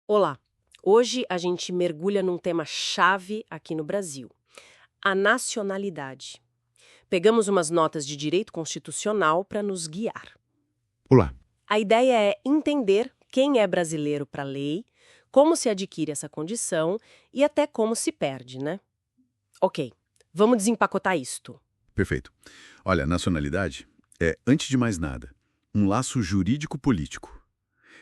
Olá! Hoje a gente mergulha num tema chave aqui no Brasil: a nacionalidade. Pegamos umas notas de direito constitucional para nos guiar. Olá. A ideia é entender quem é brasileiro para a lei, como se adquire essa condição e até como se perde, né? Ok, vamos desempacotar isto. Perfeito. Olha, nacionalidade é, antes de mais nada, um laço jurídico-político.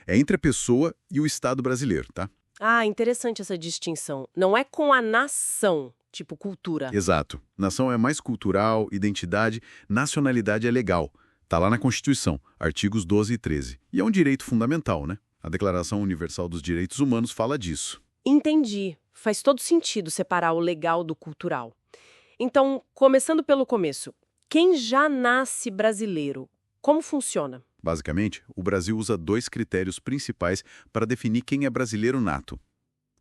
É entre a pessoa e o Estado brasileiro, tá? Ah, interessante essa distinção. Não é com a nação, tipo cultura. Exato. Nação é mais cultural, identidade, nacionalidade é legal. Tá lá na Constituição, artigos 12 e 13. E é um direito fundamental, né? A Declaração Universal dos Direitos Humanos fala disso. Entendi. Faz todo sentido separar o legal do cultural. Então, começando pelo começo, quem já nasce brasileiro, como funciona? Basicamente, o Brasil usa dois critérios principais para definir quem é brasileiro nato.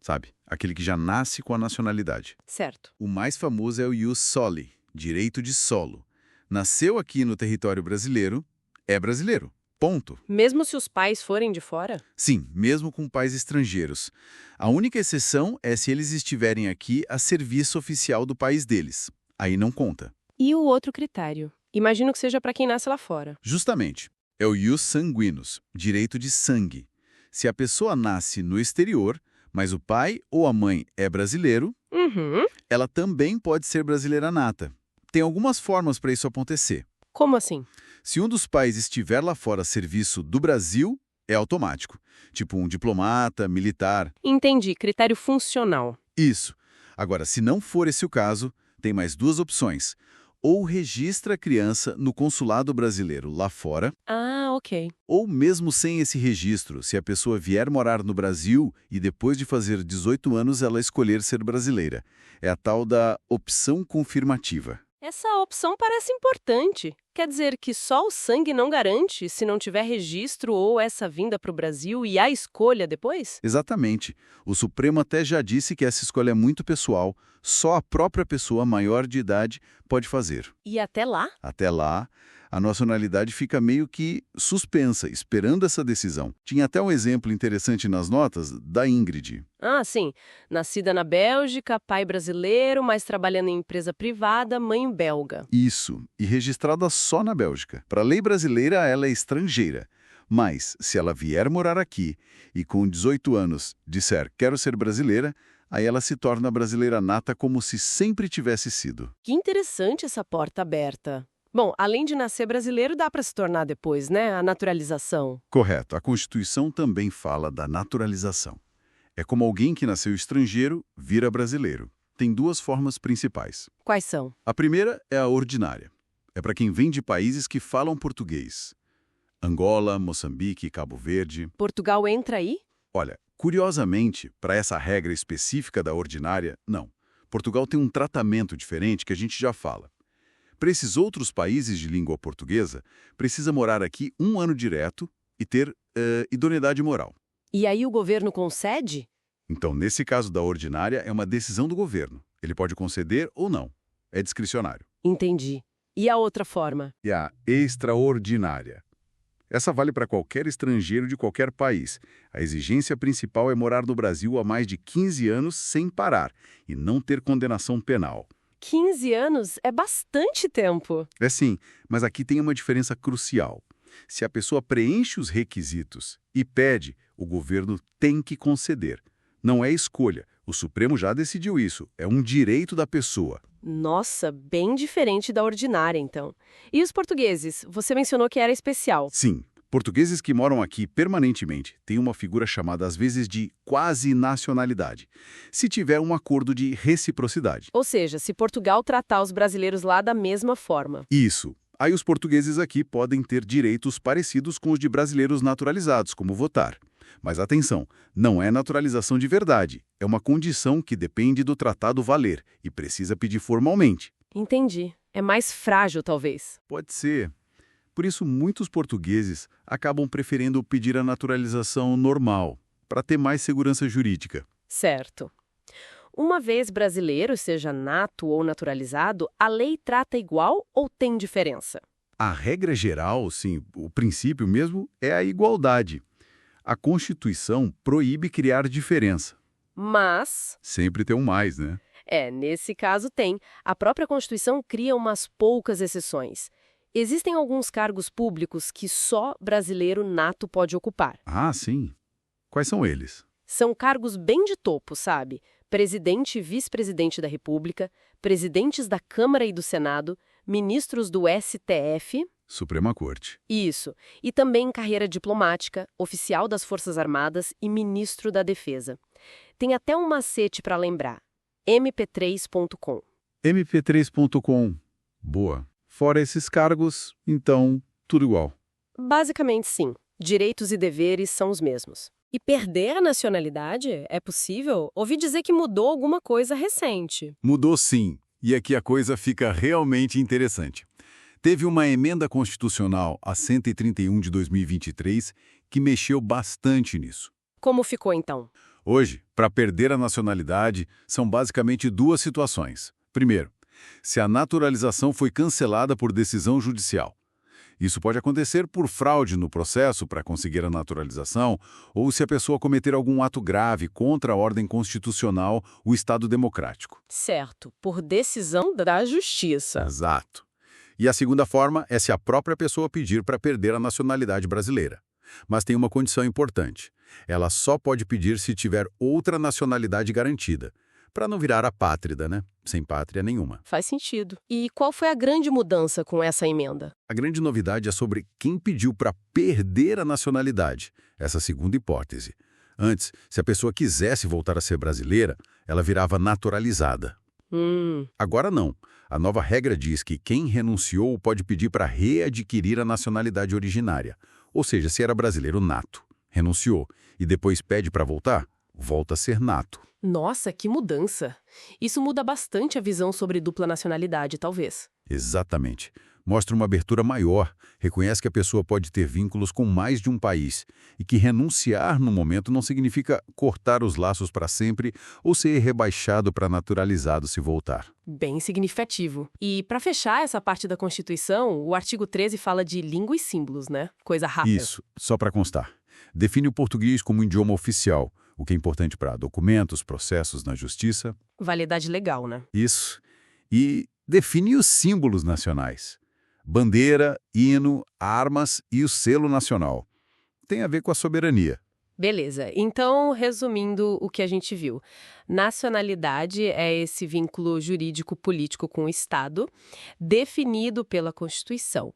Sabe? Aquele que já nasce com a nacionalidade. Certo. O mais famoso é o ius soli, direito de solo. Nasceu aqui no território brasileiro, é brasileiro. Ponto. Mesmo se os pais forem de fora? Sim, mesmo com pais estrangeiros. A única exceção é se eles estiverem aqui a serviço oficial do país deles. Aí não conta. E o outro critério? Imagino que seja para quem nasce lá fora. Justamente. É o ius sanguinis, direito de sangue. Se a pessoa nasce no exterior, mas o pai ou a mãe é brasileiro, Uhum. ela também pode ser brasileira nata. Tem algumas formas para isso acontecer. Como assim? Se um dos pais estiver lá fora a serviço do Brasil, é automático. Tipo um diplomata, militar. Entendi. Critério funcional. Isso. Agora, se não for esse o caso, tem mais duas opções. Ou registra a criança no consulado brasileiro lá fora, Ah, ok. ou mesmo sem esse registro, se a pessoa vier morar no Brasil e depois de fazer 18 anos ela escolher ser brasileira. É a tal da opção confirmativa. Essa opção parece importante. Quer dizer que só o sangue não garante se não tiver registro ou essa vinda para o Brasil e a escolha depois? Exatamente. O Supremo até já disse que essa escolha é muito pessoal, só a própria pessoa maior de idade pode fazer. E até lá? Até lá, a nacionalidade fica meio que suspensa, esperando essa decisão. Tinha até um exemplo interessante nas notas da Ingrid. Ah, sim. Nascida na Bélgica, pai brasileiro, mas trabalhando em empresa privada, mãe belga. Isso, e registrada só na Bélgica. Para a lei brasileira, ela é estrangeira. Mas, se ela vier morar aqui e com 18 anos disser quero ser brasileira, aí ela se torna brasileira nata como se sempre tivesse sido. Que interessante essa porta aberta. Bom, além de nascer brasileiro, dá para se tornar depois, né? A naturalização. Correto, a Constituição também fala da naturalização. É como alguém que nasceu estrangeiro vira brasileiro. Tem duas formas principais. Quais são? A primeira é a ordinária. É para quem vem de países que falam português. Angola, Moçambique, Cabo Verde. Portugal entra aí? Olha, curiosamente, para essa regra específica da ordinária, não. Portugal tem um tratamento diferente que a gente já fala. Para esses outros países de língua portuguesa, precisa morar aqui 1 ano direto e ter idoneidade moral. E aí o governo concede? Então, nesse caso da ordinária, é uma decisão do governo. Ele pode conceder ou não. É discricionário. Entendi. E a outra forma? E a extraordinária. Essa vale para qualquer estrangeiro de qualquer país. A exigência principal é morar no Brasil há mais de 15 anos sem parar e não ter condenação penal. 15 anos é bastante tempo. É sim, mas aqui tem uma diferença crucial. Se a pessoa preenche os requisitos e pede, o governo tem que conceder. Não é escolha. O Supremo já decidiu isso. É um direito da pessoa. Nossa, bem diferente da ordinária, então. E os portugueses? Você mencionou que era especial. Sim, portugueses que moram aqui permanentemente têm uma figura chamada às vezes de quasi-nacionalidade, se tiver um acordo de reciprocidade. Ou seja, se Portugal tratar os brasileiros lá da mesma forma. Isso. Aí os portugueses aqui podem ter direitos parecidos com os de brasileiros naturalizados, como votar. Mas atenção, não é naturalização de verdade. É uma condição que depende do tratado valer e precisa pedir formalmente. Entendi. É mais frágil, talvez. Pode ser. Por isso, muitos portugueses acabam preferindo pedir a naturalização normal, para ter mais segurança jurídica. Certo. Uma vez brasileiro, seja nato ou naturalizado, a lei trata igual ou tem diferença? A regra geral, sim, o princípio mesmo, é a igualdade. A Constituição proíbe criar diferença. Mas, Sempre tem um mais, né? nesse caso tem. A própria Constituição cria umas poucas exceções. Existem alguns cargos públicos que só brasileiro nato pode ocupar. Ah, sim. Quais são eles? São cargos bem de topo, sabe? Presidente e vice-presidente da República, presidentes da Câmara e do Senado, ministros do STF, Suprema Corte. isso, e também carreira diplomática, oficial das Forças Armadas e ministro da Defesa. Tem até um macete para lembrar: mp3.com. mp3.com. Boa. Fora esses cargos, então, tudo igual. Basicamente, sim. Direitos e deveres são os mesmos. E perder a nacionalidade é possível? Ouvi dizer que mudou alguma coisa recente. Mudou sim, e aqui a coisa fica realmente interessante. Teve uma emenda constitucional, a 131 de 2023, que mexeu bastante nisso. Como ficou então? Hoje, para perder a nacionalidade, são basicamente duas situações. Primeiro, se a naturalização foi cancelada por decisão judicial. Isso pode acontecer por fraude no processo para conseguir a naturalização ou se a pessoa cometer algum ato grave contra a ordem constitucional, o Estado democrático. Certo, por decisão da Justiça. Exato. E a segunda forma é se a própria pessoa pedir para perder a nacionalidade brasileira. Mas tem uma condição importante. Ela só pode pedir se tiver outra nacionalidade garantida, para não virar apátrida, né? Sem pátria nenhuma. Faz sentido. E qual foi a grande mudança com essa emenda? A grande novidade é sobre quem pediu para perder a nacionalidade, essa segunda hipótese. Antes, se a pessoa quisesse voltar a ser brasileira, ela virava naturalizada. Agora não. A nova regra diz que quem renunciou pode pedir para readquirir a nacionalidade originária. Ou seja, se era brasileiro nato, renunciou e depois pede para voltar, volta a ser nato. Nossa, que mudança! Isso muda bastante a visão sobre dupla nacionalidade, talvez. Exatamente. Mostra uma abertura maior, reconhece que a pessoa pode ter vínculos com mais de um país e que renunciar no momento não significa cortar os laços para sempre ou ser rebaixado para naturalizado se voltar. Bem significativo. E, para fechar essa parte da Constituição, o artigo 13 fala de língua e símbolos, né? Coisa rápida. Isso, só para constar. Define o português como um idioma oficial, o que é importante para documentos, processos na justiça. Validade legal, né? Isso. E define os símbolos nacionais. Bandeira, hino, armas e o selo nacional. Tem a ver com a soberania. Beleza. Então, resumindo o que a gente viu. Nacionalidade é esse vínculo jurídico-político com o Estado, definido pela Constituição,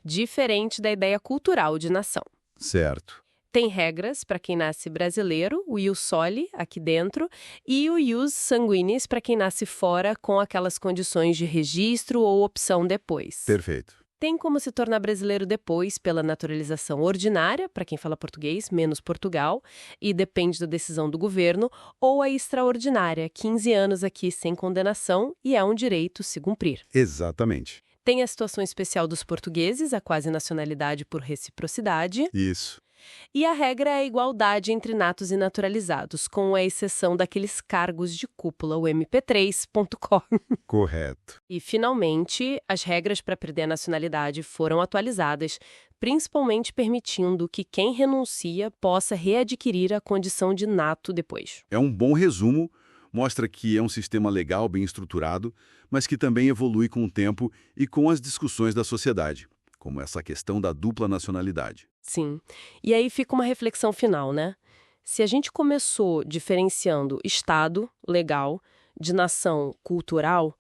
diferente da ideia cultural de nação. Certo. Tem regras para quem nasce brasileiro, o ius soli, aqui dentro, e o ius sanguinis para quem nasce fora com aquelas condições de registro ou opção depois. Perfeito. Tem como se tornar brasileiro depois pela naturalização ordinária, para quem fala português, menos Portugal, e depende da decisão do governo, ou a extraordinária, 15 anos aqui sem condenação e é um direito se cumprir. Exatamente. Tem a situação especial dos portugueses, a quase nacionalidade por reciprocidade. Isso. E a regra é a igualdade entre natos e naturalizados, com a exceção daqueles cargos de cúpula, o mp3.com. Correto. E, finalmente, as regras para perder a nacionalidade foram atualizadas, principalmente permitindo que quem renuncia possa readquirir a condição de nato depois. É um bom resumo, mostra que é um sistema legal bem estruturado, mas que também evolui com o tempo e com as discussões da sociedade, como essa questão da dupla nacionalidade. Sim. E aí fica uma reflexão final, né? Se a gente começou diferenciando Estado, legal, de nação, cultural,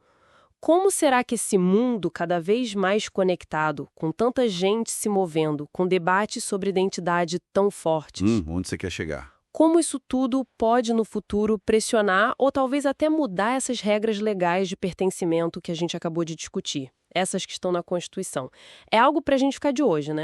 como será que esse mundo cada vez mais conectado, com tanta gente se movendo, com debates sobre identidade tão fortes, Onde você quer chegar? como isso tudo pode no futuro pressionar ou talvez até mudar essas regras legais de pertencimento que a gente acabou de discutir? Essas que estão na Constituição. É algo para a gente ficar de hoje, né?